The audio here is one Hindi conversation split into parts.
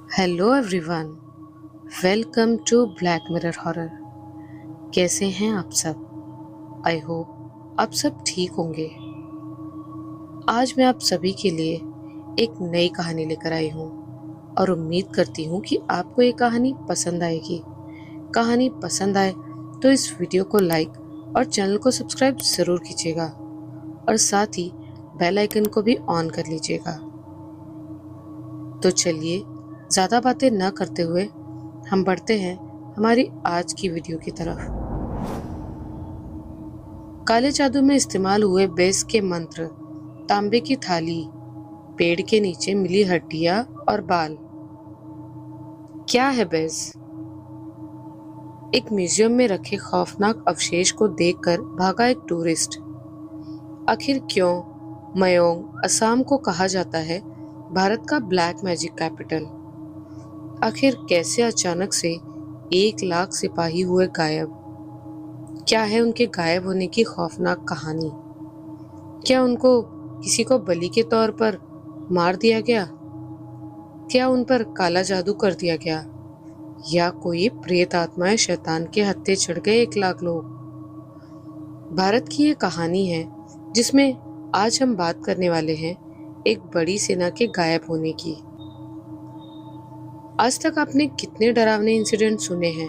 Hello everyone, welcome to Black Mirror horror. कैसे हैं आप सब? आई होप आप सब ठीक होंगे। आज मैं आप सभी के लिए एक नई कहानी लेकर आई हूँ और उम्मीद करती हूँ कि आपको ये कहानी पसंद आएगी। कहानी पसंद आए तो इस वीडियो को लाइक और चैनल को सब्सक्राइब ज़रूर कीजिएगा और साथ ही बेल आइकन को भी ऑन कर लीजिएगा। तो चलिए ज़्यादा बातें न करते हुए हम बढ़ते हैं हमारी आज की वीडियो की तरफ। काले जादू में इस्तेमाल हुए बेस के मंत्र, तांबे की थाली, पेड़ के नीचे मिली हड्डियां और बाल। क्या है बेस? एक म्यूजियम में रखे खौफनाक अवशेष को देखकर भागा एक टूरिस्ट। आखिर क्यों मयोंग असम को कहा जाता है भारत का ब्लैक मैजिक कैपिटल? आखिर कैसे अचानक से 1 लाख सिपाही हुए गायब? क्या है उनके गायब होने की खौफनाक कहानी? क्या उनको किसी को बलि के तौर पर मार दिया गया? क्या उन पर काला जादू कर दिया गया? या कोई प्रेत आत्माएं शैतान के हत्थे चढ़ गए 1 लाख लोग? भारत की ये कहानी है जिसमें आज हम बात करने वाले हैं एक बड़ी सेना के गायब होने की। आज तक आपने कितने डरावने इंसिडेंट सुने हैं,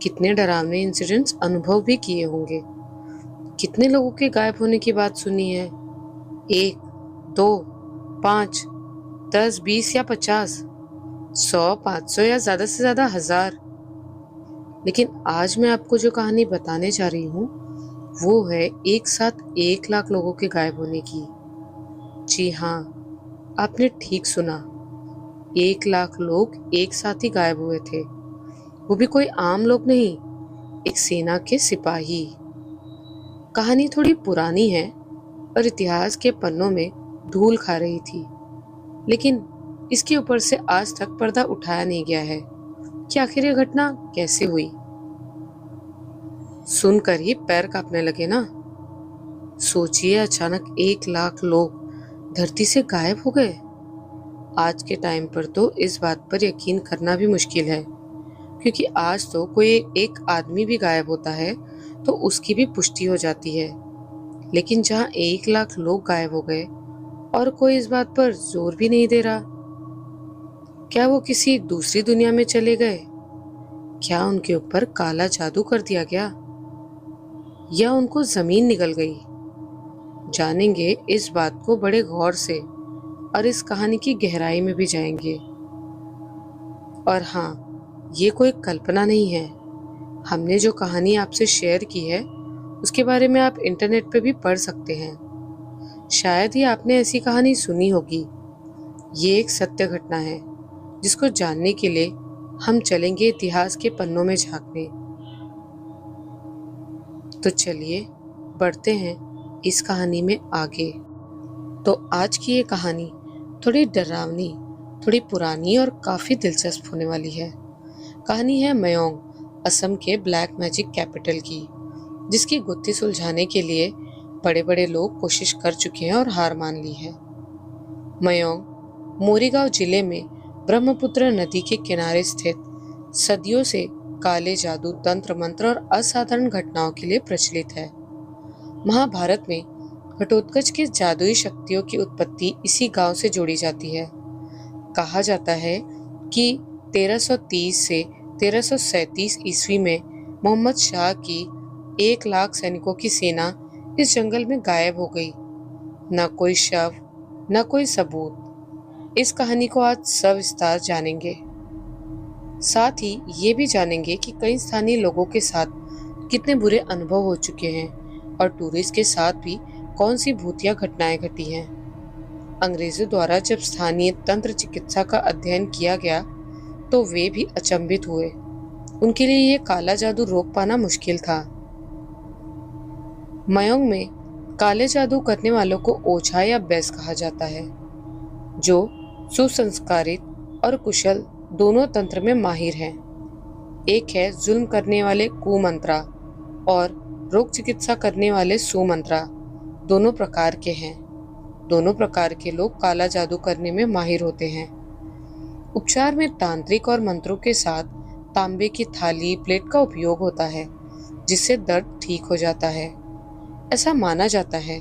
कितने डरावने इंसिडेंट्स अनुभव भी किए होंगे, कितने लोगों के गायब होने की बात सुनी है? 1, 2, 5, 10, 20 या 50, 100, 500 या ज्यादा से ज्यादा 1000। लेकिन आज मैं आपको जो कहानी बताने जा रही हूँ वो है एक साथ 1 लाख लोगों के गायब होने की। जी हाँ, आपने ठीक सुना, 1 लाख लोग एक साथ ही गायब हुए थे। वो भी कोई आम लोग नहीं, एक सेना के सिपाही। कहानी थोड़ी पुरानी है और इतिहास के पन्नों में धूल खा रही थी, लेकिन इसके ऊपर से आज तक पर्दा उठाया नहीं गया है कि आखिर ये घटना कैसे हुई। सुनकर ही पैर कांपने लगे ना? सोचिए, अचानक 1 लाख लोग धरती से गायब हो गए। आज के टाइम पर तो इस बात पर यकीन करना भी मुश्किल है, क्योंकि आज तो कोई एक आदमी भी गायब होता है तो उसकी भी पुष्टि हो जाती है। लेकिन जहाँ 1 लाख लोग गायब हो गए और कोई इस बात पर जोर भी नहीं दे रहा। क्या वो किसी दूसरी दुनिया में चले गए? क्या उनके ऊपर काला जादू कर दिया गया? या उनको जमीन निगल गई? जानेंगे इस बात को बड़े गौर से और इस कहानी की गहराई में भी जाएंगे। और हाँ, ये कोई कल्पना नहीं है। हमने जो कहानी आपसे शेयर की है उसके बारे में आप इंटरनेट पे भी पढ़ सकते हैं। शायद ही आपने ऐसी कहानी सुनी होगी। ये एक सत्य घटना है जिसको जानने के लिए हम चलेंगे इतिहास के पन्नों में झांकने। तो चलिए बढ़ते हैं इस कहानी में आगे। तो आज की ये कहानी थोड़ी डरावनी, थोड़ी पुरानी और काफी दिलचस्प होने वाली है। कहानी है मयोंग, असम के ब्लैक मैजिक कैपिटल की, जिसकी गुत्थी सुलझाने के लिए बड़े बड़े लोग कोशिश कर चुके हैं और हार मान ली है। मयोंग मोरीगांव जिले में ब्रह्मपुत्र नदी के किनारे स्थित, सदियों से काले जादू, तंत्र मंत्र और असाधारण घटनाओं के लिए प्रचलित है। महाभारत में घटोत्कच की जादुई शक्तियों की उत्पत्ति इसी गांव से जोड़ी जाती है। कहा जाता है कि 1330 से 1337 ईस्वी में मोहम्मद शाह की 1 लाख सैनिकों की सेना इस जंगल में गायब हो गई। न कोई शव, न कोई सबूत। इस कहानी को आज सविस्तार जानेंगे। साथ ही ये भी जानेंगे कि कई स्थानीय लोगों के साथ कितने बुरे अनुभव हो चुके हैं और टूरिस्ट के साथ भी कौन सी भूतिया घटनाएं घटी हैं। अंग्रेजों द्वारा जब स्थानीय तंत्र चिकित्सा का अध्ययन किया गया तो वे भी अचंभित हुए। उनके लिए ये काला जादू रोक पाना मुश्किल था। मयोंग में काले जादू करने वालों को ओझा या बैस कहा जाता है, जो सुसंस्कारित और कुशल दोनों तंत्र में माहिर हैं। एक है जुल्म करने वाले कुमंत्रा और रोग चिकित्सा करने वाले सुमंत्रा। दोनों प्रकार के हैं। दोनों प्रकार के लोग काला जादू करने में माहिर होते हैं। उपचार में तांत्रिक और मंत्रों के साथ तांबे की थाली प्लेट का उपयोग होता है, जिससे दर्द ठीक हो जाता है। ऐसा माना जाता है,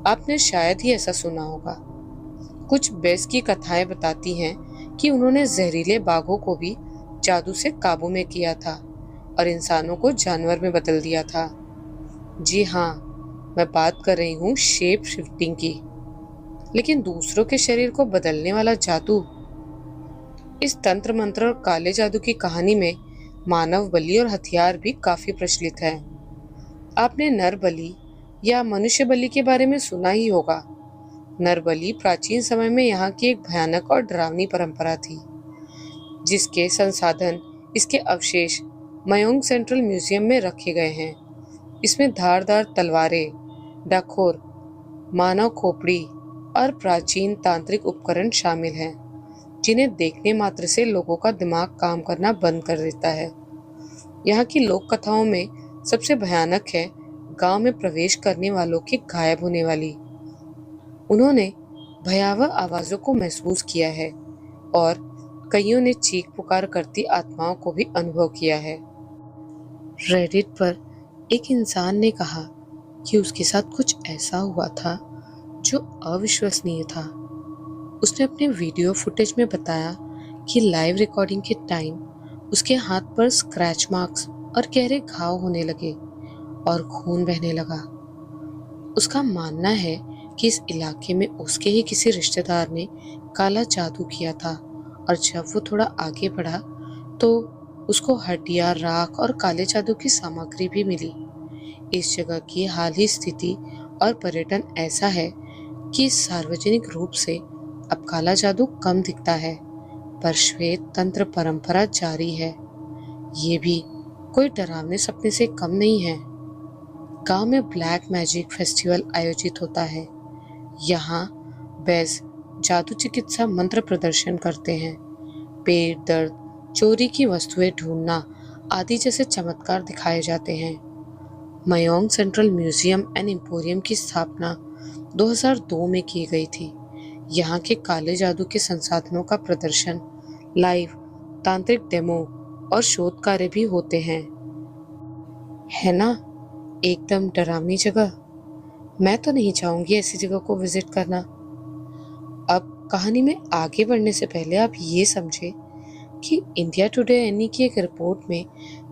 आपने शायद ही ऐसा सुना होगा। कुछ बेस की कथाएं बताती हैं कि उन्होंने जहरीले बाघों को भी जादू से काबू में किया था और इंसानों को जानवर में बदल दिया था। जी हाँ, मैं बात कर रही हूँ शेप शिफ्टिंग की। लेकिन दूसरों के शरीर को बदलने वाला जादू, इस तंत्र मंत्र और काले जादू की कहानी में मानव बलि और हथियार भी काफी प्रचलित है। आपने नर बलि या मनुष्य बलि के बारे में सुना ही होगा। नर बलि प्राचीन समय में यहाँ की एक भयानक और डरावनी परंपरा थी, जिसके संसाधन, इसके अवशेष मयोंग सेंट्रल म्यूजियम में रखे गए हैं। इसमें धारदार तलवारें, डाकोर, मानव खोपड़ी और प्राचीन तांत्रिक उपकरण शामिल हैं, जिन्हें देखने मात्र से लोगों का दिमाग काम करना बंद कर देता है। यहाँ की लोक कथाओं में सबसे भयानक है गांव में प्रवेश करने वालों के गायब होने वाली। उन्होंने भयावह आवाजों को महसूस किया है और कईयों ने चीख पुकार करती आत्माओं को भी अनुभव किया है। रेडिट पर एक इंसान ने कहा कि उसके साथ कुछ ऐसा हुआ था जो अविश्वसनीय था। उसने अपने वीडियो फुटेज में बताया कि लाइव रिकॉर्डिंग के टाइम उसके हाथ पर स्क्रैच मार्क्स और गहरे घाव होने लगे और खून बहने लगा। उसका मानना है कि इस इलाके में उसके ही किसी रिश्तेदार ने काला जादू किया था और जब वो थोड़ा आगे बढ़ा तो उसको हड्डियां, राख और काले जादू की सामग्री भी मिली। इस जगह की हाल ही स्थिति और पर्यटन ऐसा है कि सार्वजनिक रूप से अब काला जादू कम दिखता है, पर श्वेत तंत्र परंपरा जारी है। ये भी कोई डरावने सपने से कम नहीं है। गांव में ब्लैक मैजिक फेस्टिवल आयोजित होता है। यहाँ बैज जादू चिकित्सा मंत्र प्रदर्शन करते हैं। पेट दर्द, चोरी की वस्तुएं ढूंढना आदि जैसे चमत्कार दिखाए जाते हैं। Mayong central museum and emporium की स्थापना 2002 में की गई थी। यहाँ के काले जादू के संसाधनों का प्रदर्शन, लाइव तांत्रिक डेमो और शोध कार्य भी होते हैं। है ना, एकदम डरावनी जगह। मैं तो नहीं चाहूंगी ऐसी जगह को विजिट करना। अब कहानी में आगे बढ़ने से पहले आप ये समझे कि इंडिया टुडे यानी की एक रिपोर्ट में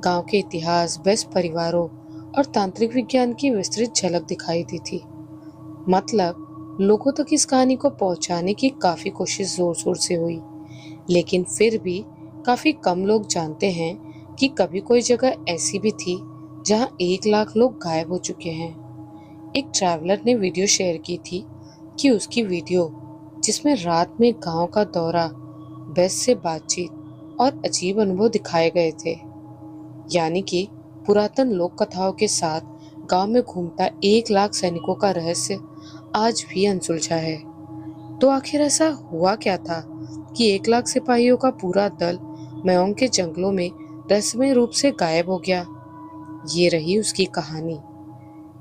गांव के इतिहास, बेस्ट परिवारों और तांत्रिक विज्ञान की विस्तृत झलक दिखाई दी थी। मतलब लोगों तक इस कहानी को पहुंचाने की काफी कोशिश जोर शोर से हुई, लेकिन फिर भी काफी कम लोग जानते हैं कि कभी कोई जगह ऐसी भी थी जहां 1 लाख लोग गायब हो चुके हैं। एक ट्रैवलर ने वीडियो शेयर की थी कि उसकी वीडियो, जिसमें रात में गांव का दौरा, बेस्ट से बातचीत और अजीब अनुभव दिखाए गए थे, यानी कि पुरातन लोक कथाओं के साथ गांव में घूमता 1 लाख सैनिकों का रहस्य आज भी अनसुलझा है। तो आखिर ऐसा हुआ क्या था कि 1 लाख सिपाहियों का पूरा दल मयोंग के जंगलों में रहस्यमय रूप से गायब हो गया? ये रही उसकी कहानी।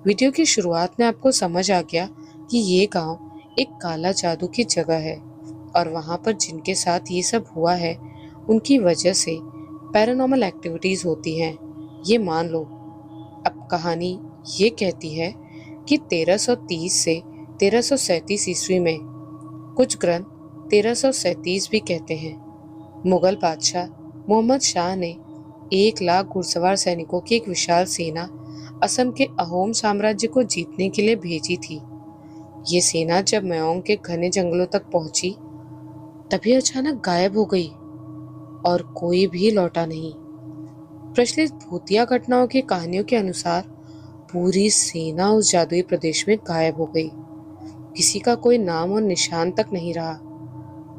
वीडियो की शुरुआत में आपको समझ आ गया कि ये गांव एक काला जादू की जगह है और वहां पर जिनके साथ ये सब हुआ है उनकी वजह से पैरानॉर्मल एक्टिविटीज होती हैं, ये मान लो। अब कहानी ये कहती है कि 1330 से 1337 ईस्वी में, कुछ ग्रंथ 1337 भी कहते हैं, मुगल बादशाह मोहम्मद शाह ने 1 लाख घुड़सवार सैनिकों की एक विशाल सेना असम के अहोम साम्राज्य को जीतने के लिए भेजी थी। ये सेना जब मयोंग के घने जंगलों तक पहुंची तभी अचानक गायब हो गई और कोई भी लौटा नहीं। प्रचलित भूतिया घटनाओं की कहानियों के अनुसार पूरी सेना उस जादुई प्रदेश में गायब हो गई। किसी का कोई नाम और निशान तक नहीं रहा।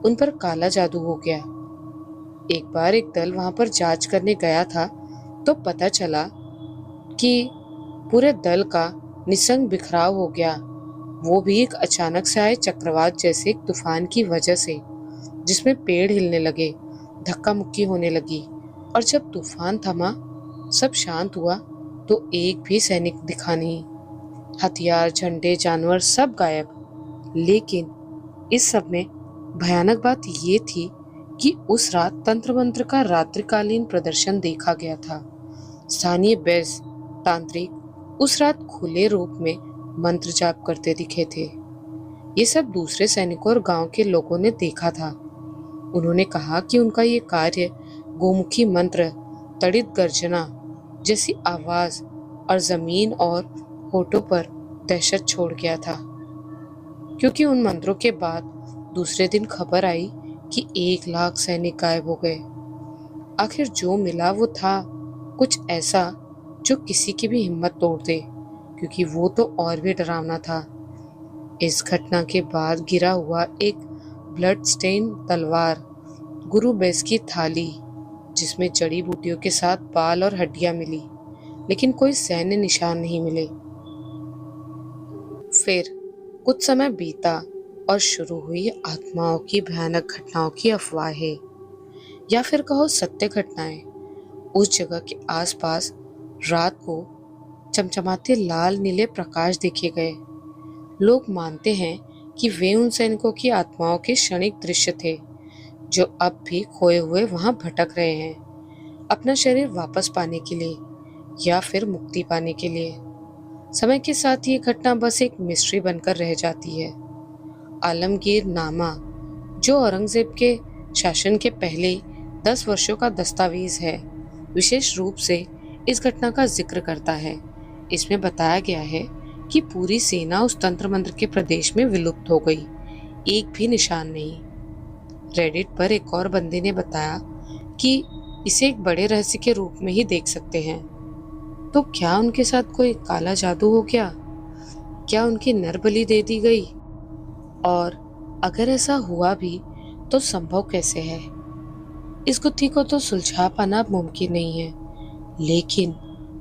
उन पर काला जादू हो गया। एक बार एक दल वहां पर जांच करने गया था तो पता चला कि पूरे दल का निसंग बिखराव हो गया, वो भी एक अचानक से आए चक्रवात जैसे एक तूफान की वजह से, जिसमें पेड़ हिलने लगे, धक्का मुक्की होने लगी और जब तूफान थमा, सब शांत हुआ तो एक भी सैनिक दिखा नहीं। हथियार, झंडे, जानवर सब गायब। लेकिन इस सब में भयानक बात ये थी कि उस रात तंत्र मंत्र का रात्रिकालीन प्रदर्शन देखा गया था। स्थानीय बेस तांत्रिक उस रात खुले रूप में मंत्र जाप करते दिखे थे। ये सब दूसरे सैनिकों और गांव के लोगों ने देखा था। उन्होंने कहा कि उनका ये कार्य गोमुखी मंत्र, तड़ित गर्जना जैसी आवाज और जमीन और होठों पर दहशत छोड़ गया था, क्योंकि उन मंत्रों के बाद दूसरे दिन खबर आई कि 1 लाख सैनिक गायब हो गए। आखिर जो मिला वो था कुछ ऐसा जो किसी की भी हिम्मत तोड़ दे, क्योंकि वो तो और भी डरावना था। इस घटना के बाद गिरा हुआ एक ब्लड स्टेन तलवार, गुरु बेस की थाली जिसमें जड़ी बूटियों के साथ बाल और हड्डियां मिली, लेकिन कोई सैन्य निशान नहीं मिले। फिर कुछ समय बीता और शुरू हुई आत्माओं की भयानक घटनाओं की अफवाहें, या फिर कहो सत्य घटनाएं। उस जगह के आसपास रात को चमचमाते लाल नीले प्रकाश देखे गए। लोग मानते हैं कि वे उन सैनिकों की आत्माओं के क्षणिक दृश्य थे जो अब भी खोए हुए वहां भटक रहे हैं, अपना शरीर वापस पाने के लिए या फिर मुक्ति पाने के लिए। समय के साथ ये घटना बस एक मिस्ट्री बनकर रह जाती है। आलमगीर नामा, जो औरंगजेब के शासन के पहले 10 वर्षों का दस्तावेज है, विशेष रूप से इस घटना का जिक्र करता है। इसमें बताया गया है कि पूरी सेना उस तंत्र मंत्र के प्रदेश में विलुप्त हो गई, एक भी निशान नहीं। रेडिट पर एक और बंदे ने बताया कि इसे एक बड़े रहस्य के रूप में ही देख सकते हैं। तो क्या उनके साथ कोई काला जादू हो गया? क्या उनकी नर बलि दे दी गई? और अगर ऐसा हुआ भी तो संभव कैसे है? इस गुत्थी को तो सुलझा पाना मुमकिन नहीं है, लेकिन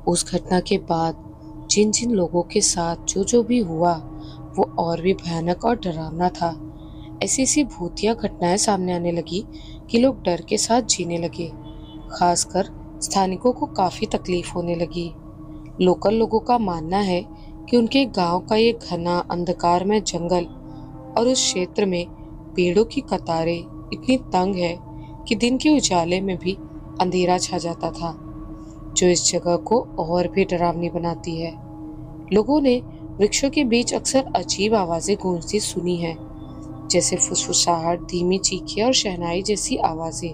उस घटना के बाद जिन जिन लोगों के साथ जो जो भी हुआ वो और भी भयानक और डरावना था। ऐसी ऐसी भूतिया घटनाएं सामने आने लगी कि लोग डर के साथ जीने लगे। खासकर स्थानिकों को काफी तकलीफ होने लगी। लोकल लोगों का मानना है कि उनके गांव का ये घना अंधकार में जंगल और उस क्षेत्र में पेड़ों की कतारें इतनी तंग है कि दिन के उजाले में भी अंधेरा छा जाता था, जो इस जगह को और भी डरावनी बनाती है। लोगों ने वृक्षों के बीच अक्सर अजीब आवाजें गूंजती सुनी है, जैसे फुसफुसाहट, धीमी चीखें और शहनाई जैसी आवाजें।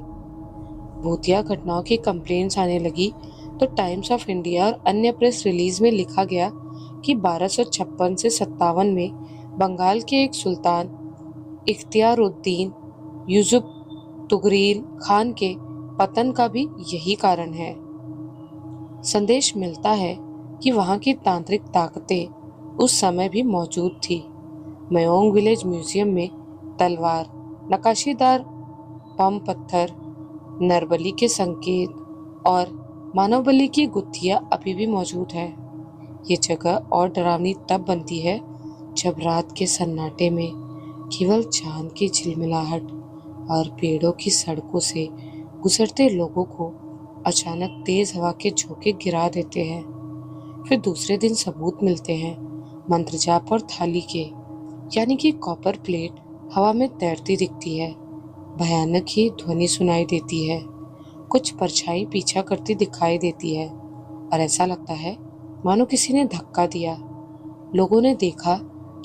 भूतिया घटनाओं की कंप्लेंट्स आने लगी तो टाइम्स ऑफ इंडिया और अन्य प्रेस रिलीज में लिखा गया कि 1256 से 57 में बंगाल के एक सुल्तान इख्तियारुद्दीन यूसुफ तुगरील खान के पतन का भी यही कारण है। संदेश मिलता है कि वहां की तांत्रिक ताकतें उस समय भी मौजूद थी। मयोंग विलेज म्यूजियम में तलवार, नक्काशीदार बम पत्थर, नरबली के संकेत और मानव बलि की गुत्थियां अभी भी मौजूद है। ये जगह और डरावनी तब बनती है जब रात के सन्नाटे में केवल चांद की झिलमिलाहट और पेड़ों की सड़कों से गुजरते लोगों को अचानक तेज हवा के झोंके गिरा देते हैं। फिर दूसरे दिन सबूत मिलते हैं मंत्र जाप और थाली के, यानी कि कॉपर प्लेट हवा में तैरती दिखती है। भयानक ही ध्वनि सुनाई देती है। कुछ परछाई पीछा करती दिखाई देती है और ऐसा लगता है मानो किसी ने धक्का दिया। लोगों ने देखा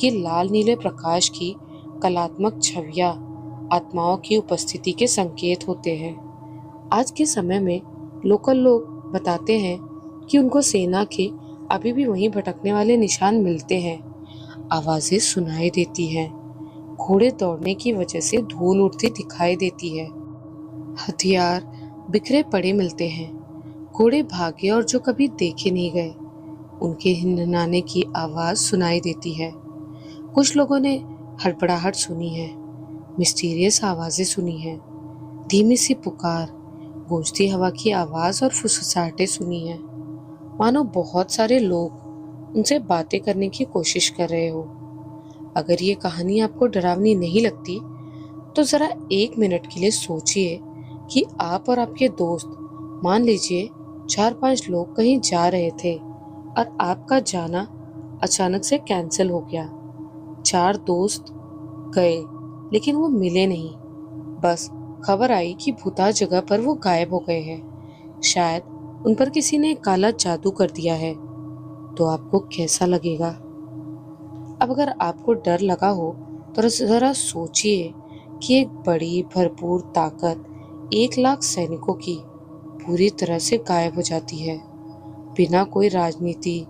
कि लाल नीले प्रकाश की कलात्मक छवियां आत्माओं की उपस्थिति के संकेत होते हैं। आज के समय में लोकल लोग बताते हैं कि उनको सेना के अभी भी वहीं भटकने वाले निशान मिलते हैं। आवाजें सुनाई देती हैं। घोड़े दौड़ने की वजह से धूल उड़ती दिखाई देती है। हथियार बिखरे पड़े मिलते हैं। घोड़े भागे और जो कभी देखे नहीं गए उनके हिनहिनाने की आवाज सुनाई देती है। कुछ लोगों ने हड़बड़ाहट सुनी है, मिस्टीरियस आवाजें सुनी हैं, धीमी सी पुकार, गूंजती हवा की आवाज और फुसफुसाहटें सुनी हैं, मानो बहुत सारे लोग उनसे बातें करने की कोशिश कर रहे हो। अगर ये कहानी आपको डरावनी नहीं लगती तो जरा 1 मिनट के लिए सोचिए कि आप और आपके दोस्त, मान लीजिए 4-5 लोग कहीं जा रहे थे और आपका जाना अचानक से कैंसिल हो गया। 4 दोस्त गए लेकिन वो मिले नहीं, बस खबर आई कि भूता जगह पर वो गायब हो गए हैं। शायद उन पर किसी ने काला जादू कर दिया है। तो आपको कैसा लगेगा? अब अगर आपको डर लगा हो तो जरा सोचिए कि एक बड़ी भरपूर ताकत 1 लाख सैनिकों की पूरी तरह से गायब हो जाती है, बिना कोई राजनीति,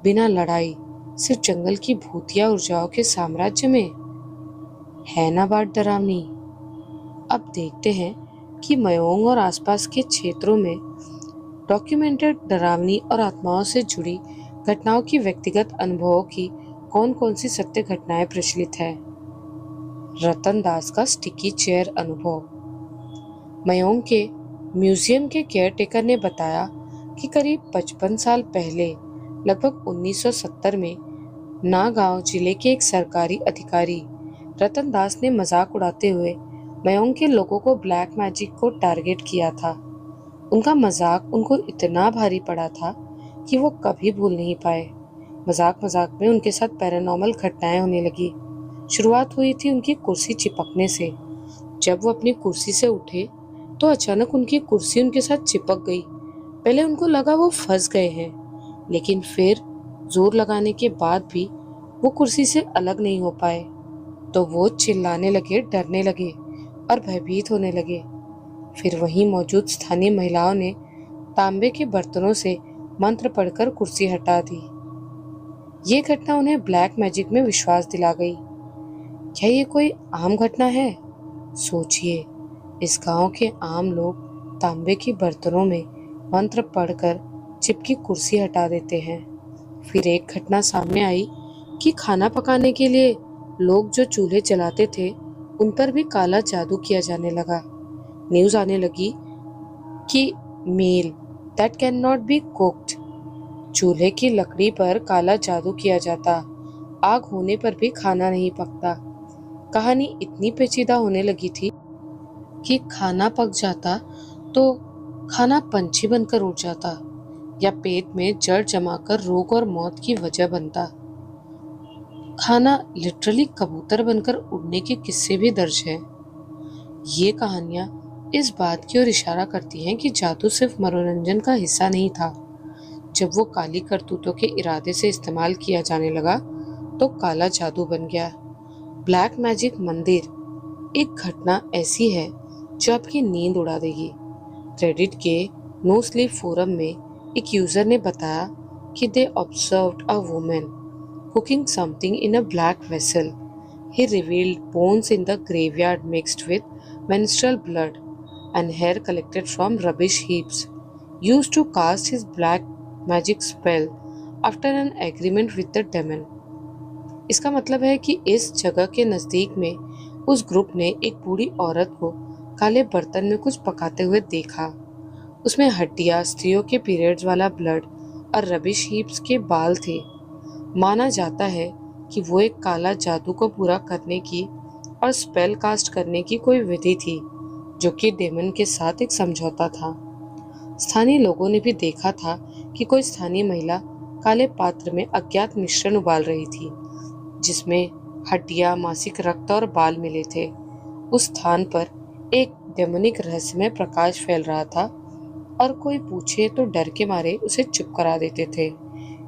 बिना लड़ाई, सिर्फ जंगल की भूतिया ऊर्जाओं के साम्राज्य में। है ना बात डरावनी? अब देखते हैं कि मयोंग और आसपास के क्षेत्रों में डॉक्यूमेंटेड डरावनी और आत्माओं से जुड़ी घटनाओं की व्यक्तिगत अनुभवों की कौन कौन सी सत्य घटनाएं प्रचलित है। रतन दास का स्टिकी चेयर अनुभव। मयोंग के म्यूजियम के केयरटेकर ने बताया कि करीब 55 साल पहले, लगभग 1970 में, नागांव जिले के एक सरकारी अधिकारी रतन दास ने मजाक उड़ाते हुए मयोंग के लोगों को ब्लैक मैजिक को टारगेट किया था। उनका मजाक उनको इतना भारी पड़ा था कि वो कभी भूल नहीं पाए। मजाक मजाक में उनके साथ पैरानॉर्मल घटनाएं होने लगी। शुरुआत हुई थी उनकी कुर्सी चिपकने से। जब वो अपनी कुर्सी से उठे तो अचानक उनकी कुर्सी उनके साथ चिपक गई। पहले उनको लगा वो फंस गए हैं, लेकिन फिर जोर लगाने के बाद भी वो कुर्सी से अलग नहीं हो पाए। तो वो चिल्लाने लगे, डरने लगे और भयभीत होने लगे। फिर वहीं मौजूद स्थानीय महिलाओं ने तांबे के बर्तनों से मंत्र पढ़कर कुर्सी हटा दी। ये घटना उन्हें ब्लैक मैजिक में विश्वास दिला गई। क्या ये कोई आम घटना है? सोचिए, इस गांव के आम लोग तांबे के बर्तनों में मंत्र पढ़कर चिपकी कुर्सी हटा देते हैं। फिर एक घटना सामने आई कि खाना पकाने के लिए लोग जो चूल्हे जलाते थे उन पर भी काला जादू किया जाने लगा। न्यूज आने लगी कि meal that can not be cooked, चूल्हे की लकड़ी पर काला जादू किया जाता, आग होने पर भी खाना नहीं पकता। कहानी इतनी पेचीदा होने लगी थी कि खाना पक जाता तो खाना पंछी बनकर उड़ जाता, या पेट में जड़ जमाकर रोग और मौत की वजह बनता। खाना लिटरली कबूतर बनकर उड़ने के किस्से भी दर्ज हैं। ये कहानियां इस बात की ओर इशारा करती हैं कि जादू सिर्फ मनोरंजन का हिस्सा नहीं था। जब वो काली करतूतों के इरादे से इस्तेमाल किया जाने लगा तो काला जादू बन गया। ब्लैक मैजिक मंदिर एक घटना ऐसी है जो आपकी नींद उड़ा देगी। रेडिट के नो स्लीप फोरम में एक यूजर ने बताया कि they observed a woman cooking something in a black vessel. He revealed bones in the graveyard mixed with menstrual blood and hair collected from rubbish heaps, used to cast his black magic spell after an agreement with the demon. इसका मतलब है कि इस जगह के नज़दीक में उस ग्रुप ने एक बूढ़ी औरत को काले बर्तन में कुछ पकाते हुए देखा। उसमें हड्डियाँ, स्त्रियों के पीरियड्स वाला ब्लड और रबिश हीप्स के बाल थे। माना जाता है कि वो एक काला जादू को पूरा करने की और स्पेल कास्ट करने की कोई विधि थी, जो कि डेमन के साथ एक समझौता था। स्थानीय लोगों ने भी देखा था कि कोई स्थानीय महिला काले पात्र में अज्ञात मिश्रण उबाल रही थी, जिसमें हड्डियां, मासिक रक्त और बाल मिले थे। उस स्थान पर एक डेमोनिक रहस्यमय प्रकाश फैल रहा था और कोई पूछे तो डर के मारे उसे चुप करा देते थे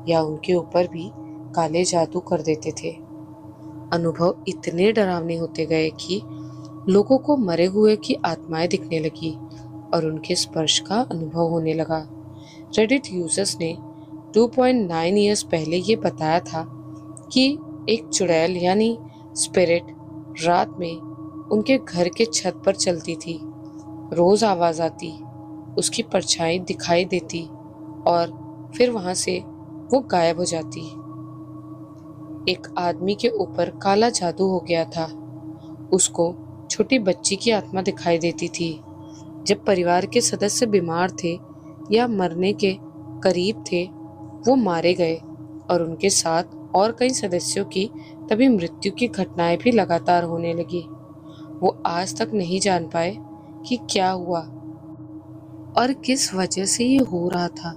या उनके ऊपर भी काले जादू कर देते थे। अनुभव इतने डरावने होते गए कि लोगों को मरे हुए की आत्माएं दिखने लगी और उनके स्पर्श का अनुभव होने लगा। रेडिट यूजर्स ने 2.9 ईयर्स पहले ये बताया था कि एक चुड़ैल यानी स्पिरिट रात में उनके घर के छत पर चलती थी। रोज आवाज आती, उसकी परछाई दिखाई देती और फिर वहां से वो गायब हो जाती। एक आदमी के ऊपर काला जादू हो गया था। उसको छोटी बच्ची की आत्मा दिखाई देती थी। जब परिवार के सदस्य बीमार थे या मरने के करीब थे, वो मारे गए और उनके साथ और कई सदस्यों की तभी मृत्यु की घटनाएं भी लगातार होने लगी। वो आज तक नहीं जान पाए कि क्या हुआ और किस वजह से ये हो रहा था।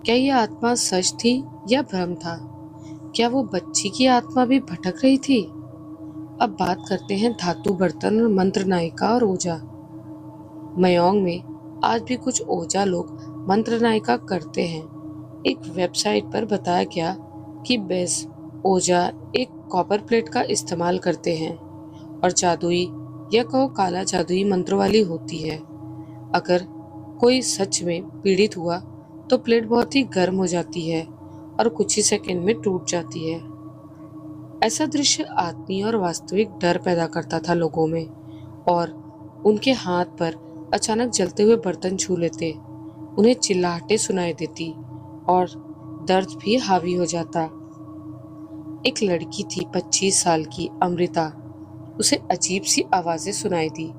क्या ये आत्मा सच थी या भ्रम था? क्या वो बच्ची की आत्मा भी भटक रही थी? अब बात करते हैं धातु बर्तन और मंत्र नायिका और ऊर्जा। मयोंग में आज भी कुछ ओझा लोग मंत्र नायिका करते हैं। एक वेबसाइट पर बताया गया कि बेस ओझा एक कॉपर प्लेट का इस्तेमाल करते हैं और जादुई या कहो काला जादुई मंत्र वाली होती है। अगर कोई सच में पीड़ित हुआ तो प्लेट बहुत ही गर्म हो जाती है और कुछ ही सेकंड में टूट जाती है। ऐसा दृश्य आत्मीय और वास्तविक डर पैदा करता था लोगों में, और उनके हाथ पर अचानक जलते हुए बर्तन छू लेते, उन्हें चिल्लाहटें सुनाई देती और दर्द भी हावी हो जाता। एक लड़की थी 25 साल की, अमृता। उसे अजीब सी आवाजें सुनाई दी,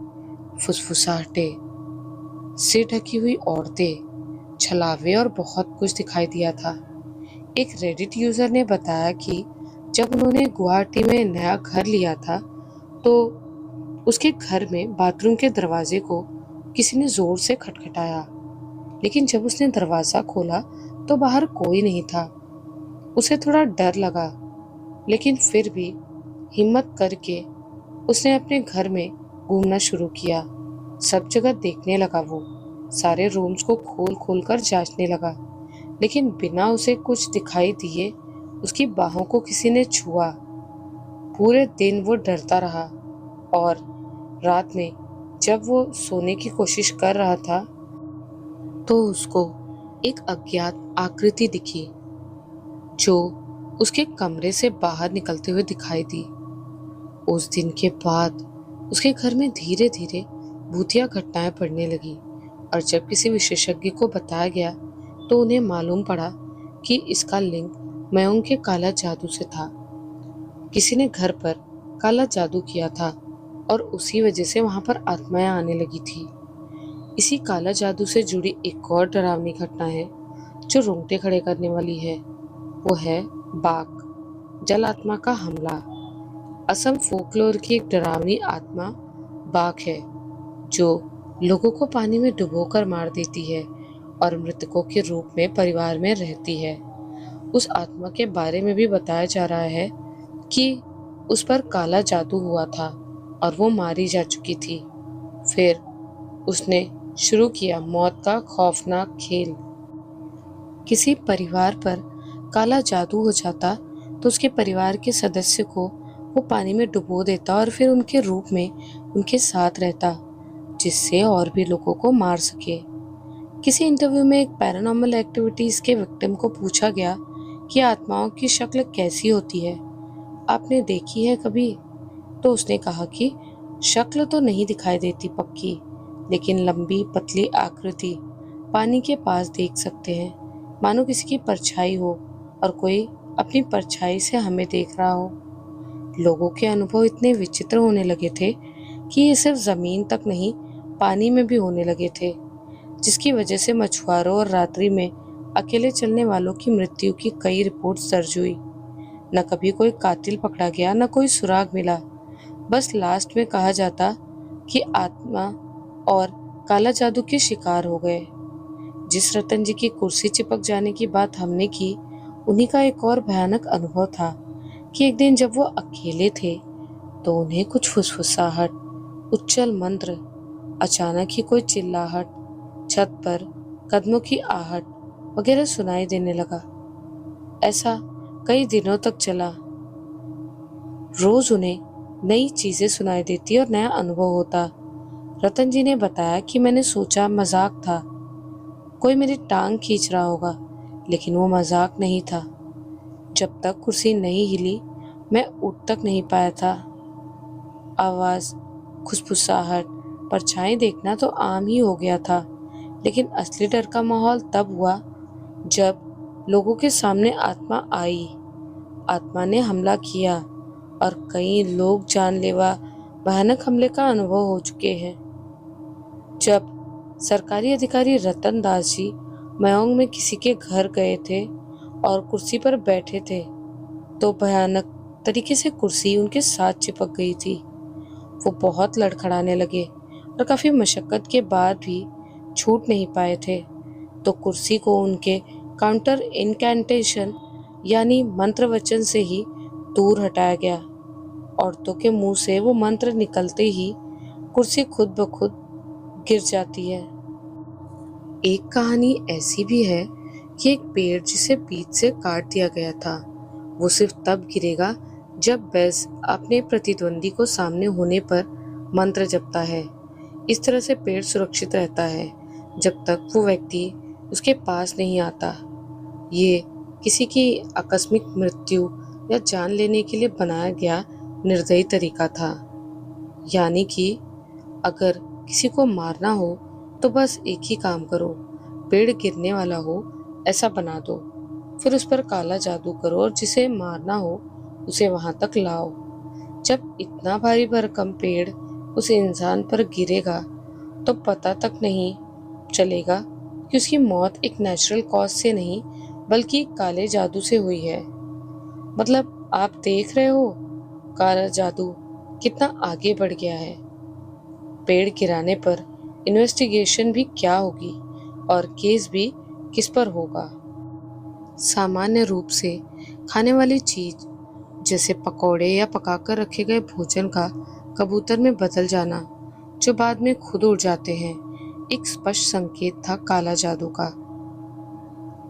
फुसफुसाहटें, सिर ढकी हुई औरतें, छलावे और बहुत कुछ दिखाई दिया था। एक रेडिट यूजर ने बताया कि जब उन्होंने गुवाहाटी में नया घर लिया था तो उसके घर में बाथरूम के दरवाजे को किसी ने जोर से खटखटाया, लेकिन जब उसने दरवाजा खोला तो बाहर कोई नहीं था। उसे थोड़ा डर लगा, लेकिन फिर भी हिम्मत करके उसने अपने घर में घूमना शुरू किया। सब जगह देखने लगा। वो सारे रूम्स को खोल खोल कर जांचने लगा, लेकिन बिना उसे कुछ दिखाई दिए उसकी बाहों को किसी ने छुआ। पूरे दिन वो डरता रहा और रात में जब वो सोने की कोशिश कर रहा था तो उसको एक अज्ञात आकृति दिखी जो उसके कमरे से बाहर निकलते हुए दिखाई दी। उस दिन के बाद उसके घर में धीरे धीरे भूतिया घटनाएं पड़ने लगी, और जब किसी विशेषज्ञ को बताया गया तो उन्हें मालूम पड़ा कि इसका लिंक मयोंग के काला जादू से था। किसी ने घर पर काला जादू किया था और उसी वजह से वहां पर आत्माएं आने लगी थी। इसी काला जादू से जुड़ी एक और डरावनी घटना है जो रोंगटे खड़े करने वाली है। वो है बाघ जल आत्मा का हमला। असम फोकलोर की एक डरावनी आत्मा बाघ है जो लोगों को पानी में डुबोकर मार देती है और मृतकों के रूप में परिवार में रहती है। उस आत्मा के बारे में भी बताया जा रहा है कि उस पर काला जादू हुआ था और वो मारी जा चुकी थी। फिर उसने शुरू किया मौत का खौफनाक खेल। किसी परिवार पर काला जादू हो जाता तो उसके परिवार के सदस्य को वो पानी में डुबो देता और फिर उनके रूप में उनके साथ रहता, जिससे और भी लोगों को मार सके। किसी इंटरव्यू में एक पैरानॉर्मल एक्टिविटीज के विक्टिम को पूछा गया कि आत्माओं की शक्ल कैसी होती है, आपने देखी है कभी? तो उसने कहा कि शक्ल तो नहीं दिखाई देती पक्की, लेकिन लंबी पतली आकृति पानी के पास देख सकते हैं, मानो किसी की परछाई हो और कोई अपनी परछाई से हमें देख रहा हो। लोगों के अनुभव इतने विचित्र होने लगे थे कि ये सिर्फ जमीन तक नहीं, पानी में भी होने लगे थे, जिसकी वजह से मछुआरों और रात्रि में अकेले चलने वालों की मृत्यु की कई रिपोर्ट्स दर्ज हुई। न कभी कोई कातिल पकड़ा गया, न कोई सुराग मिला। बस लास्ट में कहा जाता कि आत्मा और काला जादू के शिकार हो गए। जिस रतन जी की कुर्सी चिपक जाने की बात हमने की, उन्हीं का एक और भयानक अनुभव था कि एक दिन जब वो अकेले थे तो उन्हें कुछ फुसफुसाहट, उच्चल मंत्र, अचानक ही कोई चिल्लाहट, छत पर कदमों की आहट वगैरह सुनाई देने लगा। ऐसा कई दिनों तक चला। रोज उन्हें नई चीजें सुनाई देती और नया अनुभव होता। रतन जी ने बताया कि मैंने सोचा मजाक था, कोई मेरी टांग खींच रहा होगा, लेकिन वो मजाक नहीं था। जब तक कुर्सी नहीं हिली मैं उठ तक नहीं पाया था। आवाज, खुसफुसाहट, परछाई देखना तो आम ही हो गया था, लेकिन असली डर का माहौल तब हुआ जब लोगों के सामने आत्मा आई। आत्मा ने हमला किया और कई लोग जानलेवा भयानक हमले का अनुभव हो चुके हैं। जब सरकारी अधिकारी रतन दास जी मयोंग में किसी के घर गए थे और कुर्सी पर बैठे थे तो भयानक तरीके से कुर्सी उनके साथ चिपक गई थी। वो बहुत लड़खड़ाने लगे और काफी मशक्कत के बाद भी छूट नहीं पाए थे, तो कुर्सी को उनके काउंटर इनकैंटेशन यानी मंत्र वचन से ही दूर हटाया गया। औरतों के मुंह से वो मंत्र निकलते ही कुर्सी खुद ब खुद गिर जाती है। एक कहानी ऐसी भी है कि एक पेड़ जिसे बीच से काट दिया गया था, वो सिर्फ तब गिरेगा जब बेस अपने प्रतिद्वंदी को सामने होने पर मंत्र जपता है। इस तरह से पेड़ सुरक्षित रहता है जब तक वो व्यक्ति उसके पास नहीं आता। ये किसी की आकस्मिक मृत्यु या जान लेने के लिए बनाया गया निर्दयी तरीका था। यानी कि अगर किसी को मारना हो तो बस एक ही काम करो, पेड़ गिरने वाला हो ऐसा बना दो, फिर उस पर काला जादू करो और जिसे मारना हो उसे वहां तक लाओ। जब इतना भारी भरकम पेड़ उस इंसान पर गिरेगा तो पता तक नहीं चलेगा कि उसकी मौत एक नेचुरल कॉज से नहीं बल्कि काले जादू से हुई है। मतलब आप देख रहे हो काला जादू कितना आगे बढ़ गया है। पेड़ गिराने पर इन्वेस्टिगेशन भी क्या होगी और केस भी किस पर होगा। सामान्य रूप से खाने वाली चीज जैसे पकौड़े या पकाकर रखे गए भोजन का कबूतर में बदल जाना, जो बाद में खुद उड़ जाते हैं, एक स्पष्ट संकेत था काला जादू का।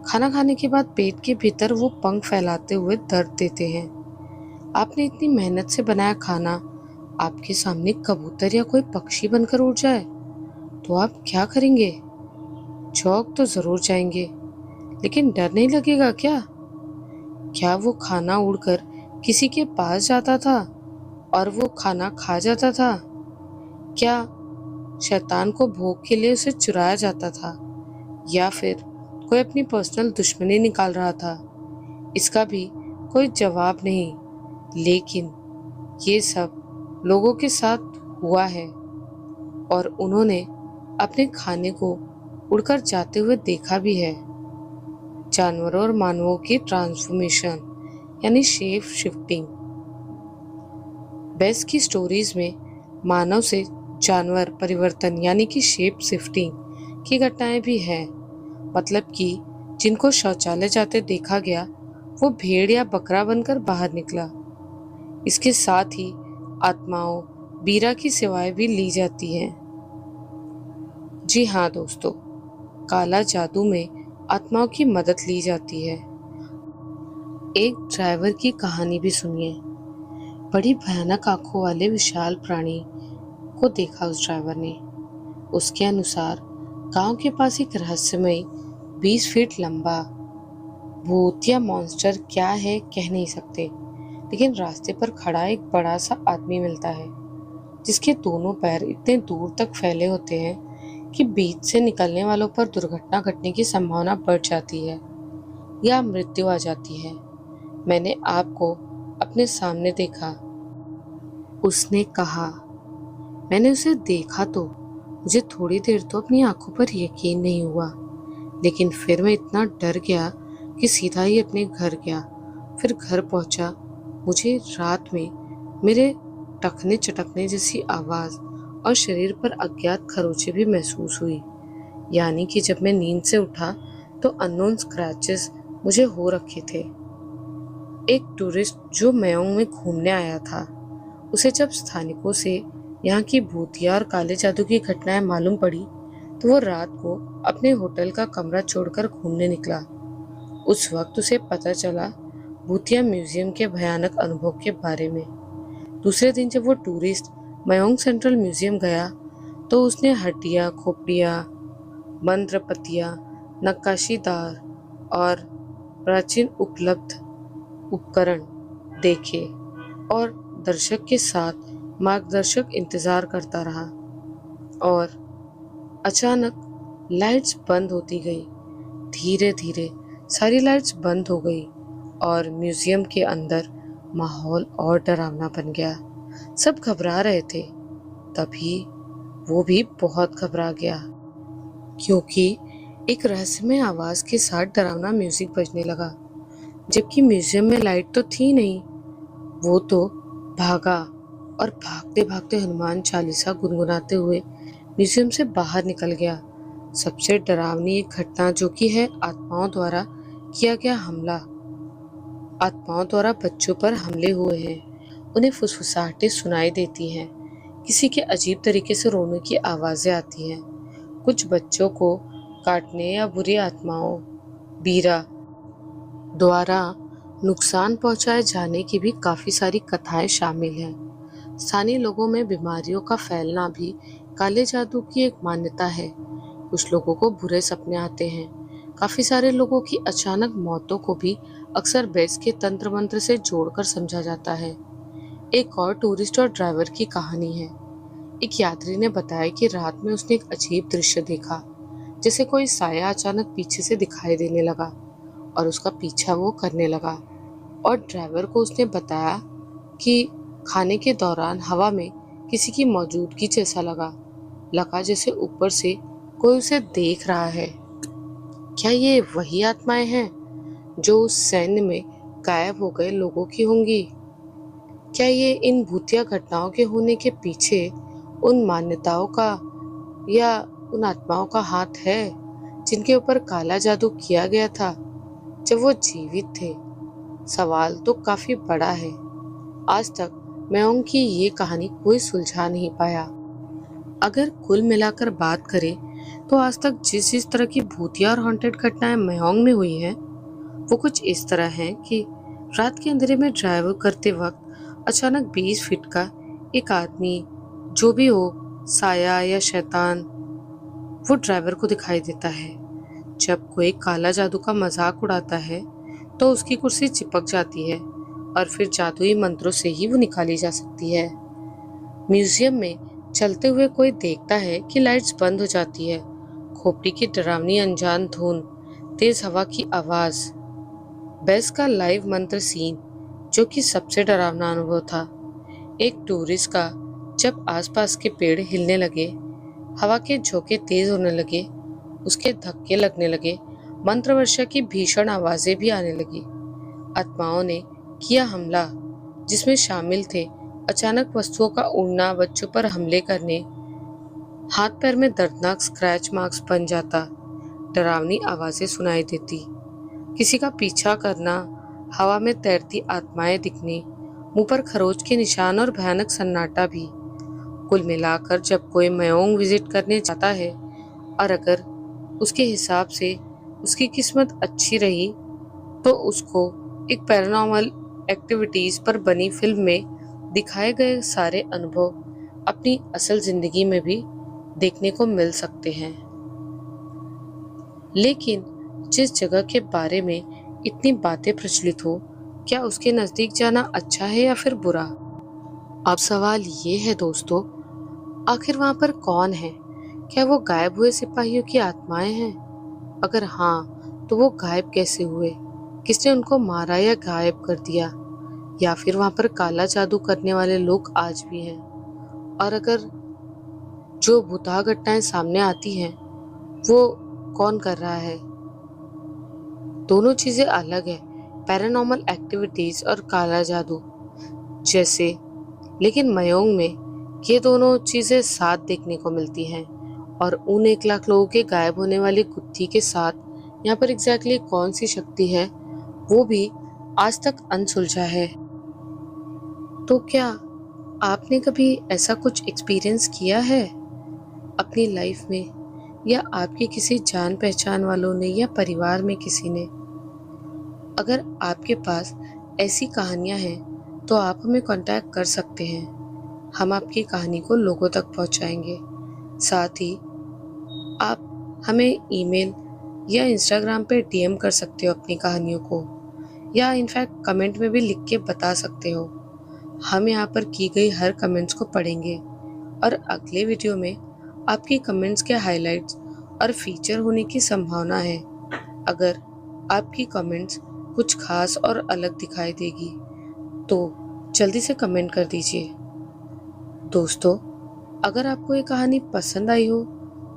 खाना खाने के बाद पेट के भीतर वो पंख फैलाते हुए दर्द देते हैं। आपने इतनी मेहनत से बनाया खाना आपके सामने कबूतर या कोई पक्षी बनकर उड़ जाए तो आप क्या करेंगे? चौंक तो जरूर जाएंगे, लेकिन डर नहीं लगेगा क्या? क्या वो खाना उड़कर किसी के पास जाता था और वो खाना खा जाता था? क्या शैतान को भोग के लिए उसे चुराया जाता था या फिर कोई अपनी पर्सनल दुश्मनी निकाल रहा था? इसका भी कोई जवाब नहीं, लेकिन ये सब लोगों के साथ हुआ है और उन्होंने अपने खाने को उड़कर जाते हुए देखा भी है। जानवरों और मानवों की ट्रांसफॉर्मेशन यानी शेप शिफ्टिंग। बेस की स्टोरीज में मानव से जानवर परिवर्तन यानी कि शेप शिफ्टिंग की घटनाएं भी हैं। मतलब कि जिनको शौचालय जाते देखा गया वो भेड़ या बकरा बनकर बाहर निकला। इसके साथ ही आत्माओं बीरा की सेवाएं भी ली जाती हैं। जी हाँ दोस्तों, काला जादू में आत्माओं की मदद ली जाती है। एक ड्राइवर की कहानी भी सुनिए। बड़ी भयानक आंखों वाले विशाल प्राणी को देखा उस ड्राइवर ने। उसके अनुसार गांव के पास एक रहस्यमय 20 फीट लंबा भूत या मॉन्स्टर क्या है कह नहीं सकते, लेकिन रास्ते पर खड़ा एक बड़ा सा आदमी मिलता है जिसके दोनों पैर इतने दूर तक फैले होते हैं कि बीच से निकलने वालों पर दुर्घटना घटने की संभावना बढ़ जाती है या मृत्यु आ जाती है। मैंने आपको अपने सामने देखा, उसने कहा। मैंने उसे देखा तो मुझे थोड़ी देर तो अपनी आंखों पर यकीन नहीं हुआ, लेकिन फिर मैं इतना डर गया कि सीधा ही अपने घर गया। फिर घर पहुंचा, मुझे रात में मेरे टखने चटकने जैसी आवाज और शरीर पर अज्ञात खरोंचे भी महसूस हुई। यानी कि जब मैं नींद से उठा तो अननोन स्क्रैचेस मुझे हो रखे थे। एक टूरिस्ट जो मयोंग में घूमने आया था, उसे जब स्थानिकों से यहाँ की भूतिया और काले जादू की घटनाएं मालूम पड़ी तो वो रात को अपने होटल का कमरा छोड़कर घूमने निकला। उस वक्त उसे पता चला भूतिया म्यूजियम के भयानक अनुभव के बारे में। दूसरे दिन जब वो टूरिस्ट मयोंग सेंट्रल म्यूजियम गया तो उसने हड्डियां, खोपड़ियां, मंत्रपतियां, नक्काशीदार और प्राचीन उपलब्ध उपकरण देखे और दर्शक के साथ मार्गदर्शक इंतजार करता रहा। और अचानक लाइट्स बंद होती गई। धीरे धीरे सारी लाइट्स बंद हो गई और म्यूजियम के अंदर माहौल और डरावना बन गया। सब घबरा रहे थे। तभी वो भी बहुत घबरा गया क्योंकि एक रहस्यमय आवाज के साथ डरावना म्यूजिक बजने लगा, जबकि म्यूजियम में लाइट तो थी नहीं। वो तो भागा और भागते भागते हनुमान चालीसा गुनगुनाते हुए म्यूजियम से बाहर निकल गया। सबसे डरावनी एक घटना जो कि है आत्माओं द्वारा किया गया हमला। आत्माओं द्वारा बच्चों पर हमले हुए हैं। उन्हें फुसफुसाहटें सुनाई देती हैं किसी के अजीब तरीके से रोने की आवाज़ें आती हैं। कुछ बच्चों को काटने या बुरी आत्माओं बीरा द्वारा नुकसान पहुंचाए जाने की भी काफ़ी सारी कथाएं शामिल हैं। स्थानीय लोगों में बीमारियों का फैलना भी काले जादू की एक मान्यता है। कुछ लोगों को बुरे सपने आते हैं। काफ़ी सारे लोगों की अचानक मौतों को भी अक्सर बेस के तंत्र मंत्र से जोड़कर समझा जाता है। एक और टूरिस्ट और ड्राइवर की कहानी है। एक यात्री ने बताया कि रात में उसने एक अजीब दृश्य देखा, जैसे कोई साया अचानक पीछे से दिखाई देने लगा और उसका पीछा वो करने लगा। और ड्राइवर को उसने बताया कि खाने के दौरान हवा में किसी की मौजूदगी जैसा लगा जैसे ऊपर से कोई उसे देख रहा है। क्या ये वही आत्माएं हैं जो उस सैन्य में गायब हो गए लोगों की होंगी? क्या ये इन भूतिया घटनाओं के होने के पीछे उन मान्यताओं का या उन आत्माओं का हाथ है जिनके ऊपर काला जादू किया गया था जब वो जीवित थे? सवाल तो काफी बड़ा है। आज तक मेओंग की ये कहानी कोई सुलझा नहीं पाया। अगर कुल मिलाकर बात करें तो आज तक जिस जिस तरह की भूतिया और हॉन्टेड घटनाएं मेओंग में हुई हैं, वो कुछ इस तरह है कि रात के अंधेरे में ड्राइव करते वक्त अचानक 20 फीट का एक आदमी, जो भी हो, साया या शैतान, वो ड्राइवर को दिखाई देता है। जब कोई काला जादू का मजाक उड़ाता है तो उसकी कुर्सी चिपक जाती है और फिर जादुई मंत्रों से ही वो निकाली जा सकती है। म्यूजियम में चलते हुए कोई देखता है कि लाइट्स बंद हो जाती है, खोपड़ी की डरावनी अनजान धुन, तेज हवा की आवाज, बेस का लाइव मंत्र सीन जो कि सबसे डरावना अनुभव था। एक टूरिस्ट का जब आसपास के पेड़ हिलने लगे, हवा के झोंके तेज होने लगे, उसके धक्के लगने लगे, मंत्र वर्षा की भीषण आवाजें भी आने लगी। आत्माओं ने किया हमला, जिसमें शामिल थे अचानक वस्तुओं का उड़ना, बच्चों पर हमले करने, हाथ पैर में दर्दनाक स्क्रैच मार्क्स बन जाता, डरावनी आवाजें सुनाई देती, किसी का पीछा करना, हवा में तैरती आत्माएं दिखने, मुंह पर खरोच के निशान और भयानक सन्नाटा भी। कुल मिलाकर जब कोई मेओंग विजिट करने जाता है और अगर उसके हिसाब से उसकी किस्मत अच्छी रही तो उसको एक पैरानॉर्मल एक्टिविटीज पर बनी फिल्म में दिखाए गए सारे अनुभव अपनी असल जिंदगी में भी देखने को मिल सकते हैं। लेकिन जिस जगह के बारे में इतनी बातें प्रचलित हो, क्या उसके नजदीक जाना अच्छा है या फिर बुरा? अब सवाल ये है दोस्तों, आखिर वहां पर कौन है? क्या वो गायब हुए सिपाहियों की आत्माएं हैं? अगर हाँ, तो वो गायब कैसे हुए? किसने उनको मारा या गायब कर दिया? या फिर वहां पर काला जादू करने वाले लोग आज भी हैं? और अगर जो भूतहा घटनाएं सामने आती हैं, वो कौन कर रहा है? दोनों चीजें अलग है, पैरानॉर्मल एक्टिविटीज और काला जादू जैसे। लेकिन मयोंग में ये दोनों चीजें साथ देखने को मिलती हैं। और उन 1 लाख लोगों के गायब होने वाली गुत्थी के साथ यहाँ पर एग्जैक्टली कौन सी शक्ति है, वो भी आज तक अनसुलझा है। तो क्या आपने कभी ऐसा कुछ एक्सपीरियंस किया है अपनी लाइफ में, या आपके किसी जान पहचान वालों ने या परिवार में किसी ने? अगर आपके पास ऐसी कहानियां हैं तो आप हमें कांटेक्ट कर सकते हैं। हम आपकी कहानी को लोगों तक पहुंचाएंगे। साथ ही आप हमें ईमेल या इंस्टाग्राम पे डीएम कर सकते हो अपनी कहानियों को, या इनफैक्ट कमेंट में भी लिख के बता सकते हो। हम यहाँ पर की गई हर कमेंट्स को पढ़ेंगे और अगले वीडियो में आपकी कमेंट्स के हाइलाइट्स और फीचर होने की संभावना है। अगर आपकी कमेंट्स कुछ खास और अलग दिखाई देगी तो जल्दी से कमेंट कर दीजिए। दोस्तों, अगर आपको ये कहानी पसंद आई हो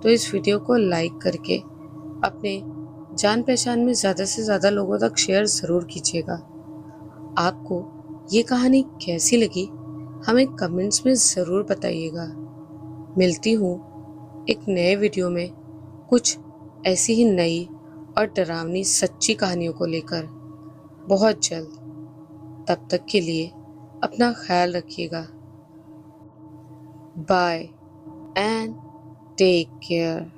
तो इस वीडियो को लाइक करके अपने जान पहचान में ज़्यादा से ज़्यादा लोगों तक शेयर ज़रूर कीजिएगा। आपको ये कहानी कैसी लगी हमें कमेंट्स में ज़रूर बताइएगा। मिलती हूँ एक नए वीडियो में कुछ ऐसी ही नई और डरावनी सच्ची कहानियों को लेकर बहुत जल्द। तब तक के लिए अपना ख्याल रखिएगा। Bye and take care.